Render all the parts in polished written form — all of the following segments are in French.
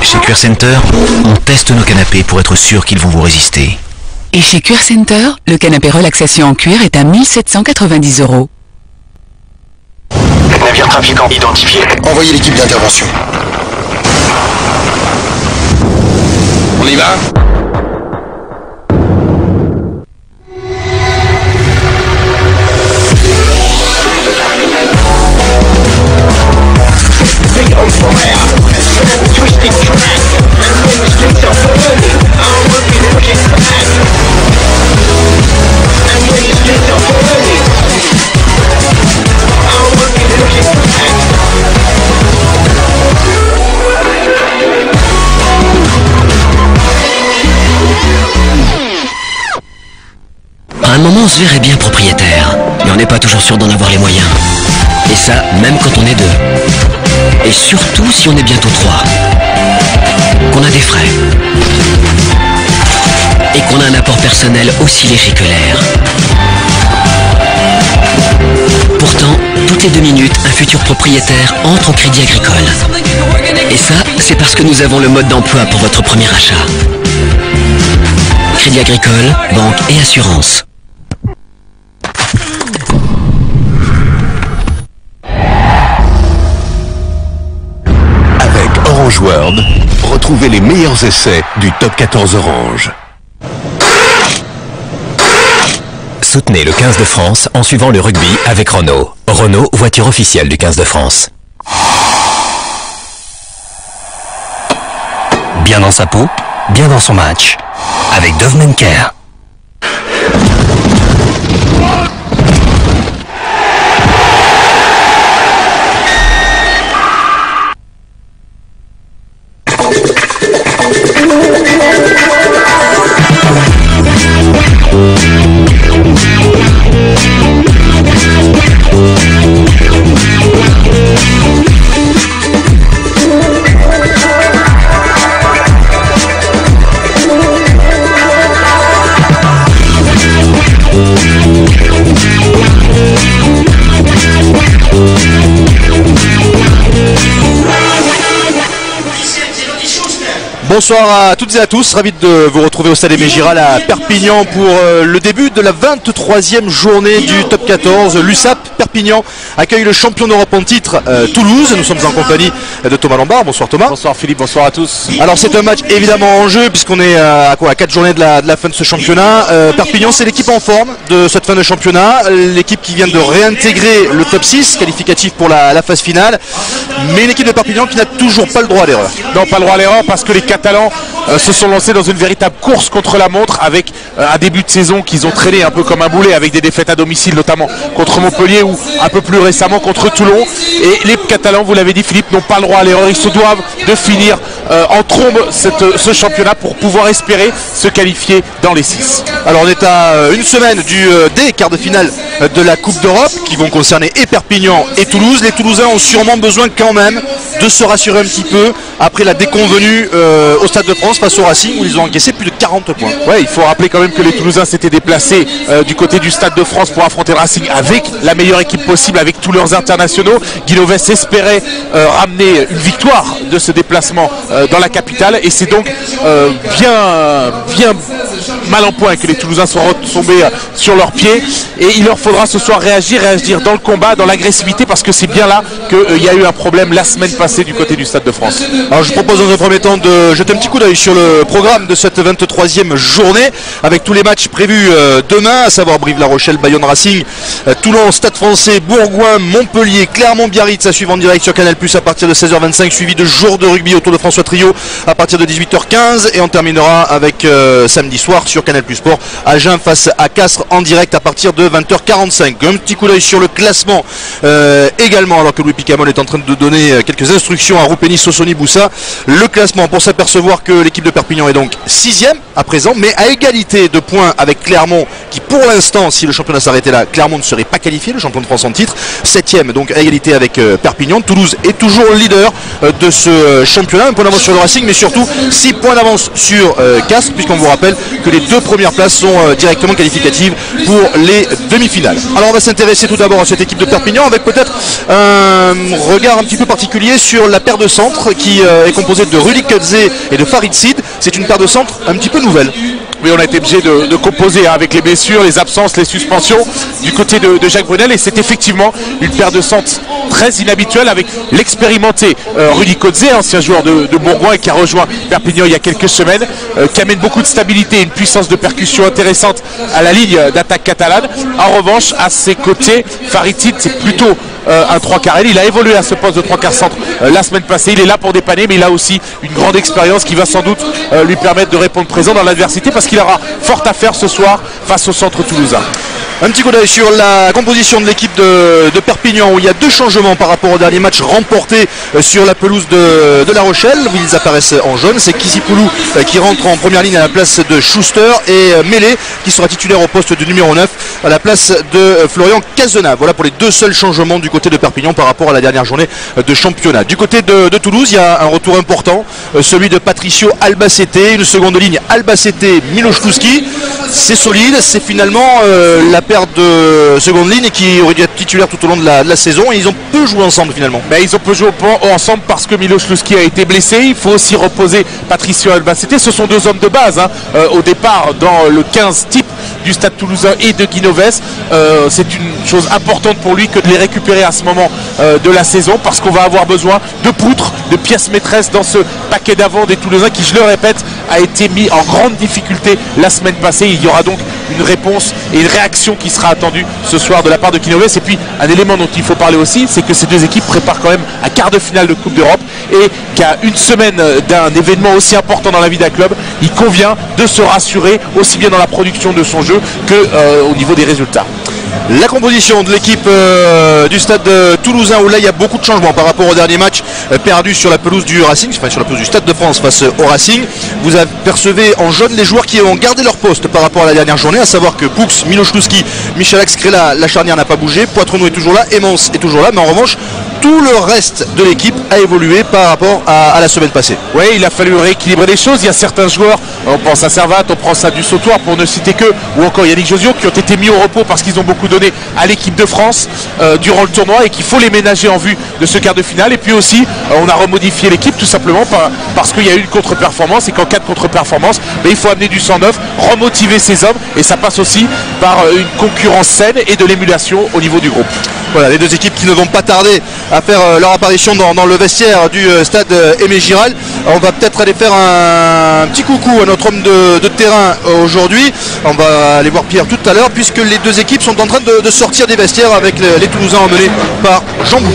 Chez Cuir Center, on teste nos canapés pour être sûr qu'ils vont vous résister. Et chez Cuir Center, le canapé relaxation en cuir est à 1790 €. Navire trafiquant identifié. Envoyez l'équipe d'intervention. On y va? À un moment, on se verrait bien propriétaire, mais on n'est pas toujours sûr d'en avoir les moyens. Et ça, même quand on est deux. Et surtout si on est bientôt trois. Qu'on a des frais. Et qu'on a un apport personnel aussi léger que l'air. Pourtant, toutes les 2 minutes, un futur propriétaire entre au Crédit Agricole. Et ça, c'est parce que nous avons le mode d'emploi pour votre premier achat. Crédit Agricole, banque et assurance. Avec Orange World, retrouvez les meilleurs essais du Top 14 Orange. Soutenez le 15 de France en suivant le rugby avec Renault. Renault, voiture officielle du 15 de France. Bien dans sa peau, bien dans son match. Avec Dove Men Care. Bonsoir à toutes et à tous, ravi de vous retrouver au Stade Aimé Giral à Perpignan pour le début de la 23e journée du Top 14. L'USAP Perpignan accueille le champion d'Europe en titre Toulouse. Nous sommes en compagnie de Thomas Lombard. Bonsoir Thomas. Bonsoir Philippe, bonsoir à tous. Alors c'est un match évidemment en jeu puisqu'on est à 4 journées de la fin de ce championnat. Perpignan, c'est l'équipe en forme de cette fin de championnat, l'équipe qui vient de réintégrer le top 6 qualificatif pour la phase finale, mais une équipe de Perpignan qui n'a toujours pas le droit à l'erreur. Non, pas le droit à l'erreur parce que les Catalans se sont lancés dans une véritable course contre la montre avec un début de saison qu'ils ont traîné un peu comme un boulet avec des défaites à domicile, notamment contre Montpellier ou un peu plus récemment contre Toulon. Et les Catalans, vous l'avez dit Philippe, n'ont pas le droit à l'erreur. Ils se doivent de finir en trombe ce championnat pour pouvoir espérer se qualifier dans les 6. Alors on est à une semaine des quarts de finale de la Coupe d'Europe qui vont concerner et Perpignan et Toulouse. Les Toulousains ont sûrement besoin quand même de se rassurer un petit peu après la déconvenue au Stade de France face au Racing où ils ont encaissé plus de 40 points. Ouais, il faut rappeler quand même que les Toulousains s'étaient déplacés du côté du Stade de France pour affronter le Racing avec la meilleure équipe possible, avec tous leurs internationaux. Guinoves espérait ramener une victoire de ce déplacement dans la capitale et c'est donc bien mal en point que les Toulousains sont retombés sur leurs pieds et il leur faudra ce soir réagir dans le combat, dans l'agressivité parce que c'est bien là qu'il y a eu un problème la semaine passée du côté du Stade de France. Alors je propose dans un premier temps de jeter un petit coup d'œil sur le programme de cette 23e journée avec tous les matchs prévus demain, à savoir Brive-La Rochelle, Bayonne Racing, Toulon, Stade Français, Bourgoin, Montpellier, Clermont-Biarritz à suivre en direct sur Canal+ à partir de 16h25, suivi de jours de rugby autour de François Trio à partir de 18h15 et on terminera avec samedi soir sur Canal+ Sport Agen face à Castres en direct à partir de 20h45. Un petit coup d'œil sur le classement également alors que Louis Picamol est en train de donner quelques instructions à Roupeni, Sossoni, Boussa. Le classement pour s'apercevoir que l'équipe de Perpignan est donc 6e à présent mais à égalité de points avec Clermont qui pour l'instant si le championnat s'arrêtait là, Clermont ne serait pas qualifié, le champion de France en titre, 7e donc à égalité avec Perpignan. Toulouse est toujours leader de ce championnat, un point d'avance sur le Racing mais surtout 6 points d'avance sur Castres puisqu'on vous rappelle que les 2 premières places sont directement qualificatives pour les demi-finales. Alors on va s'intéresser tout d'abord à cette équipe de Perpignan avec peut-être un regard un petit peu particulier sur la paire de centres qui est composée de Rudy Kudze et de Farid Sid. C'est une paire de centres un petit peu nouvelle. Oui, on a été obligé de composer avec les blessures, les absences, les suspensions du côté de Jacques Brunel, et c'est effectivement une paire de centres très inhabituelle avec l'expérimenté Rudy Kudze, ancien joueur de Bourgoin et qui a rejoint Perpignan il y a quelques semaines, qui amène beaucoup de stabilité et une puissance de percussion intéressante à la ligne d'attaque catalane. En revanche, à ses côtés, Farid Sid, c'est plutôt un 3 quarts. Il a évolué à ce poste de 3 quarts centre la semaine passée. Il est là pour dépanner, mais il a aussi une grande expérience qui va sans doute lui permettre de répondre présent dans l'adversité, parce qu'il aura fort à faire ce soir face au centre toulousain. Un petit coup d'œil sur la composition de l'équipe de Perpignan, où il y a 2 changements par rapport au dernier match remporté sur la pelouse de La Rochelle, où ils apparaissent en jaune. C'est Kisipoulou qui rentre en première ligne à la place de Schuster, et Mélé qui sera titulaire au poste de numéro 9 à la place de Florian Cazena. Voilà pour les 2 seuls changements du côté de Perpignan par rapport à la dernière journée de championnat. Du côté de Toulouse, il y a un retour important, celui de Patricio Albacete, une seconde ligne Albacete-Miloš Kluski. C'est solide, c'est finalement la paire de seconde ligne qui aurait dû être titulaire tout au long de la saison, et ils ont peu joué ensemble finalement. Mais ils ont peu joué ensemble parce que Miloš Kluski a été blessé. Il faut aussi reposer Patricio Albacete. Ce sont 2 hommes de base au départ dans le 15 type du Stade Toulousain et de Guinoves. C'est une chose importante pour lui que de les récupérer à ce moment de la saison, parce qu'on va avoir besoin de poutres, de pièces maîtresses dans ce paquet d'avant des Toulousains qui, je le répète, a été mis en grande difficulté la semaine passée. Il y aura donc une réponse et une réaction qui sera attendue ce soir de la part de Guinoves. Et puis un élément dont il faut parler aussi, c'est que ces 2 équipes préparent quand même un quart de finale de Coupe d'Europe, et qu'à une semaine d'un événement aussi important dans la vie d'un club, il convient de se rassurer aussi bien dans la production de son jeu que au niveau des résultats. La composition de l'équipe du Stade toulousain, où là il y a beaucoup de changements par rapport au dernier match perdu sur la pelouse du Racing, enfin sur la pelouse du Stade de France face au Racing. Vous apercevez en jaune les joueurs qui ont gardé leur poste par rapport à la dernière journée, à savoir que Poux, Miloš Kluski, Michalak Skrilla, la charnière n'a pas bougé, Poitrenou est toujours là, Emmons est toujours là, mais en revanche tout le reste de l'équipe a évolué par rapport à la semaine passée. Oui, il a fallu rééquilibrer les choses. Il y a certains joueurs, on pense à Servat, on pense à Dussautoir pour ne citer que, ou encore Yannick Josio, qui ont été mis au repos parce qu'ils ont beaucoup donné à l'équipe de France durant le tournoi, et qu'il faut les ménager en vue de ce quart de finale. Et puis aussi, on a remodifié l'équipe tout simplement parce qu'il y a eu une contre-performance, et qu'en cas de contre-performance, il faut amener du sang neuf, remotiver ces hommes, et ça passe aussi par une concurrence saine et de l'émulation au niveau du groupe. Voilà, les 2 équipes qui ne vont pas tarder à faire leur apparition dans le vestiaire du stade Aimé Giral. On va peut-être aller faire un petit coucou à notre homme de terrain aujourd'hui. On va aller voir Pierre tout à l'heure, puisque les 2 équipes sont en train de sortir des vestiaires avec les Toulousains emmenés par Jean Bou.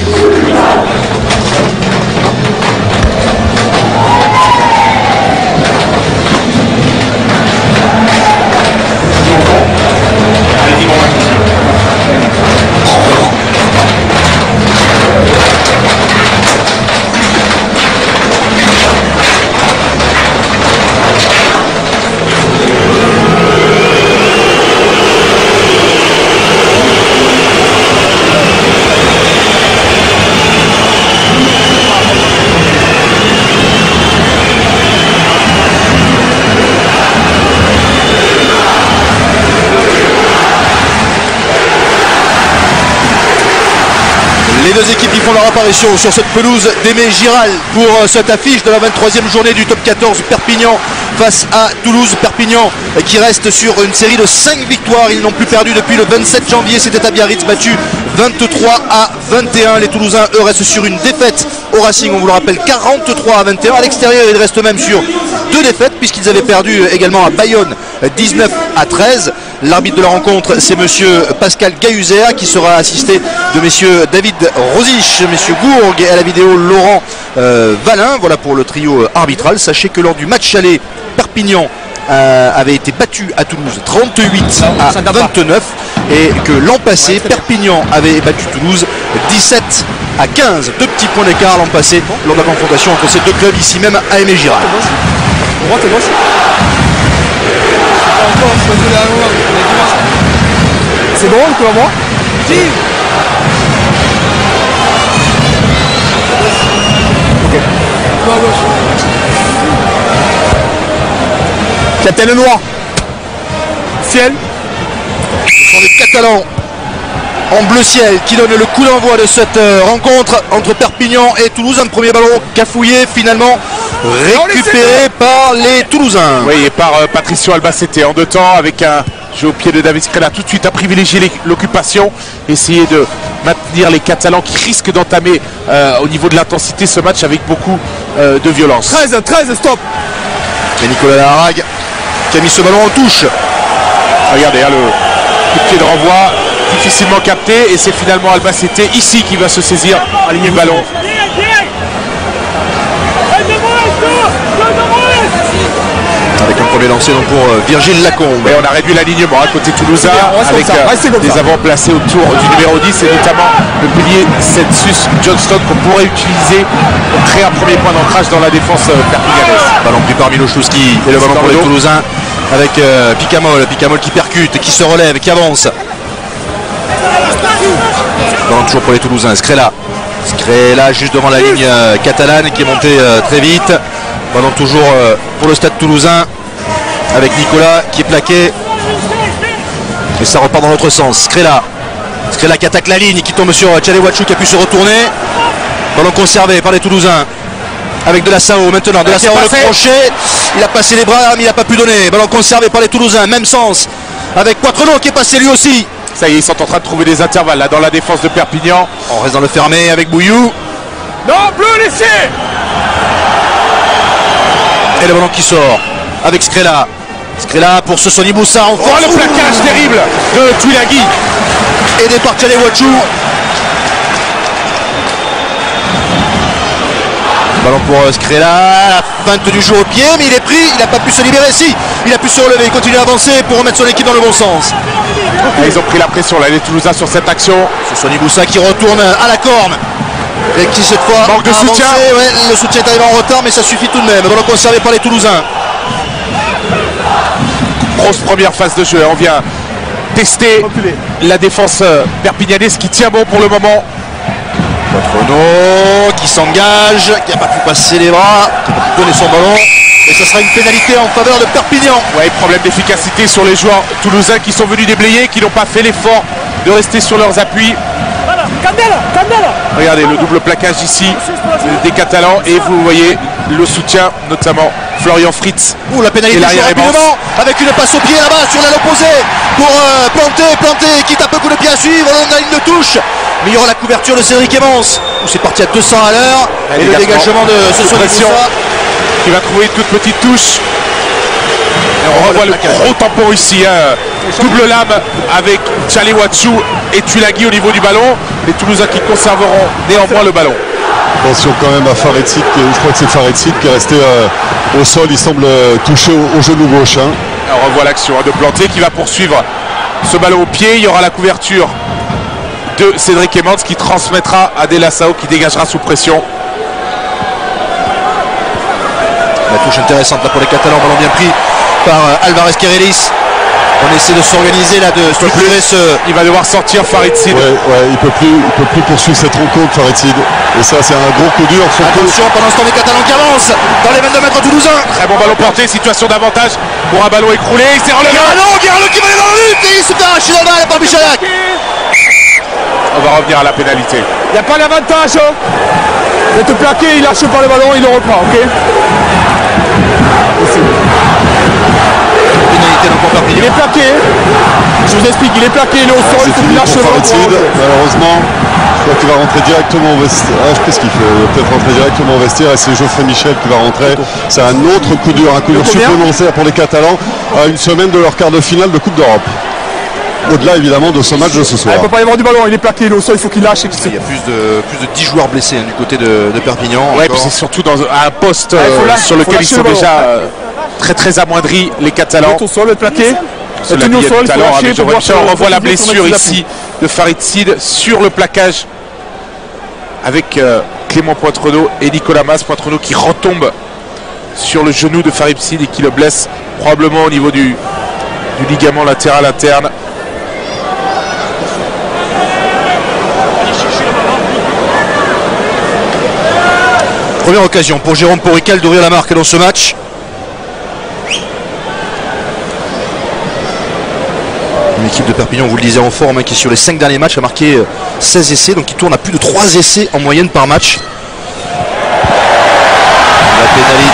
Les 2 équipes qui font leur apparition sur cette pelouse d'Aimé Giral pour cette affiche de la 23e journée du top 14. Perpignan face à Toulouse. Perpignan qui reste sur une série de 5 victoires. Ils n'ont plus perdu depuis le 27 janvier. C'était à Biarritz, battu 23-21. Les Toulousains, eux, restent sur une défaite au Racing. On vous le rappelle, 43-21. À l'extérieur, ils restent même sur 2 défaites, puisqu'ils avaient perdu également à Bayonne 19-13. L'arbitre de la rencontre, c'est monsieur Pascal Gahuzet, qui sera assisté de messieurs David Rosich, messieurs Gourgue, et à la vidéo Laurent Valin. Voilà pour le trio arbitral. Sachez que lors du match aller, Perpignan avait été battu à Toulouse 38-29, et que l'an passé, Perpignan avait battu Toulouse 17-15. 2 petits points d'écart l'an passé lors de la confrontation entre ces 2 clubs, ici même à Aimé Giral. C'est bon, tu vas voir? Si. Ok. Capitaine Noir. ciel. Ce sont les Catalans en bleu ciel qui donnent le coup d'envoi de cette rencontre entre Perpignan et Toulouse. Un premier ballon cafouillé, finalement récupéré par les Toulousains. Oui, et par Patricio Albacete en 2 temps avec un jeu au pied de David Scrella. Tout de suite à privilégier l'occupation, essayer de maintenir les Catalans qui risquent d'entamer au niveau de l'intensité ce match avec beaucoup de violence. 13, stop. Et Nicolas Larrague qui a mis ce ballon en touche. Regardez, hein, le coup de pied de renvoi difficilement capté et c'est finalement Albacete ici qui va se saisir du ballon. Avec un premier lancé donc pour Virgile Lacombe. Et on a réduit l'alignement à côté toulousain avec des avants placés autour du numéro 10 et notamment le pilier Census Johnston qu'on pourrait utiliser pour créer un premier point d'ancrage dans la défense perpiganaise. Ballon pris par Miloszewski et le ballon pour les Toulousains avec Picamol qui percute, qui se relève, qui avance. Ballon toujours pour les Toulousains, Scrella juste devant la ligne catalane qui est montée très vite. Ballon toujours pour le stade toulousain avec Nicolas qui est plaqué et ça repart dans l'autre sens. Scrella qui attaque la ligne, qui tombe sur Tchalewatchou qui a pu se retourner. Ballon conservé par les Toulousains avec De La Sao maintenant. De La Sao le crochet, il a passé les bras mais il n'a pas pu donner. Ballon conservé par les Toulousains, même sens avec Poitrenaud qui est passé lui aussi. Ça y est, ils sont en train de trouver des intervalles là dans la défense de Perpignan. On reste dans le fermé avec Bouillou. Non, bleu, laissez. Et le ballon qui sort avec Scrella pour ce Sonny Boussa. Oh, le plaquage terrible de Tuilagi. Aidé par Tchalewatchou. Ballon pour Scrella, feinte du jeu au pied, mais il est pris, il n'a pas pu se libérer. Si, il a pu se relever, il continue à avancer pour remettre son équipe dans le bon sens. Et ils ont pris la pression là, les Toulousains sur cette action. C'est Sonny Boussa qui retourne à la corne. Et qui cette fois manque de soutien. Ouais, le soutien est arrivé en retard, mais ça suffit tout de même. Ballon conservé par les Toulousains. Grosse première phase de jeu. On vient tester la défense perpignanaise qui tient bon pour le moment. Renaud qui s'engage, qui n'a pas pu passer les bras, qui n'a pas pu donner son ballon. Et ce sera une pénalité en faveur de Perpignan. Ouais, problème d'efficacité sur les joueurs toulousains qui sont venus déblayer, qui n'ont pas fait l'effort de rester sur leurs appuis. Regardez le double plaquage ici des Catalans et vous voyez le soutien, notamment Florian Fritz. Ouh, la pénalité rapidement avec une passe au pied là-bas sur l'aile opposée pour planter, quitte un peu coup de pied à suivre, on a une de touche. Mais il y aura la couverture de Cédric Evans où c'est parti à 200 à l'heure et le dégagement de ce Sonny Boussa qui va trouver une toute petite touche. Et on revoit le gros tampon ici, hein. Double lame avec Tchalewatchou et Tuilagi au niveau du ballon. Les Toulousains qui conserveront néanmoins le ballon. Attention quand même à Faretsid, je crois que c'est Faretsid qui est resté au sol, il semble touché au genou gauche. Hein. On revoit l'action de Planté qui va poursuivre ce ballon au pied. Il y aura la couverture de Cédric Evans qui transmettra à De La Sao qui dégagera sous pression. La touche intéressante là pour les Catalans, ballon bien pris par Alvarez Kerelis. On essaie de s'organiser là, de structurer ce. Il va devoir sortir Faretsid. Ouais, il peut plus poursuivre cette rencontre Faretsid. Et ça c'est un gros coup dur. Attention pendant ce temps les Catalans qui avancent dans les 22 mètres toulousains. Très bon ballon porté, situation d'avantage pour un ballon écroulé. Il s'est relevé. Guerrero qui va aller dans la lutte et il se fait arracher la balle par Michalak. On va revenir à la pénalité. Il n'y a pas l'avantage. Il est plaqué, il lâche pas le ballon, il le reprend, ok. Il est plaqué. Je vous explique, il est plaqué, il est au sol, il faut qu'il lâche le ballon. Malheureusement, je crois qu'il va rentrer directement au vestiaire. Je sais ce qu'il fait, il va peut-être rentrer directement au vestiaire et c'est Geoffrey Michel qui va rentrer. C'est un autre coup dur, supplémentaire pour les Catalans à une semaine de leur quart de finale de Coupe d'Europe. Au-delà évidemment de ce match de ce soir. Il ne peut pas y avoir du ballon, il est plaqué, il est au sol, il faut qu'il lâche. Il y a plus de 10 joueurs blessés du côté de Perpignan. Ouais, puis c'est surtout dans un poste sur lequel ils sont déjà très amoindris, les Catalans. Au sol, le plaqué. On revoit la blessure ici de Faretsid sur le plaquage avec Clément Poitrenaud et Nicolas Mas. Poitrenaud qui retombe sur le genou de Faretsid et qui le blesse probablement au niveau du ligament latéral interne. Première occasion pour Jérôme Porical d'ouvrir la marque dans ce match. l'équipe de Perpignan, vous le disiez, en forme, hein, qui sur les 5 derniers matchs a marqué 16 essais, donc il tourne à plus de 3 essais en moyenne par match. La pénalité.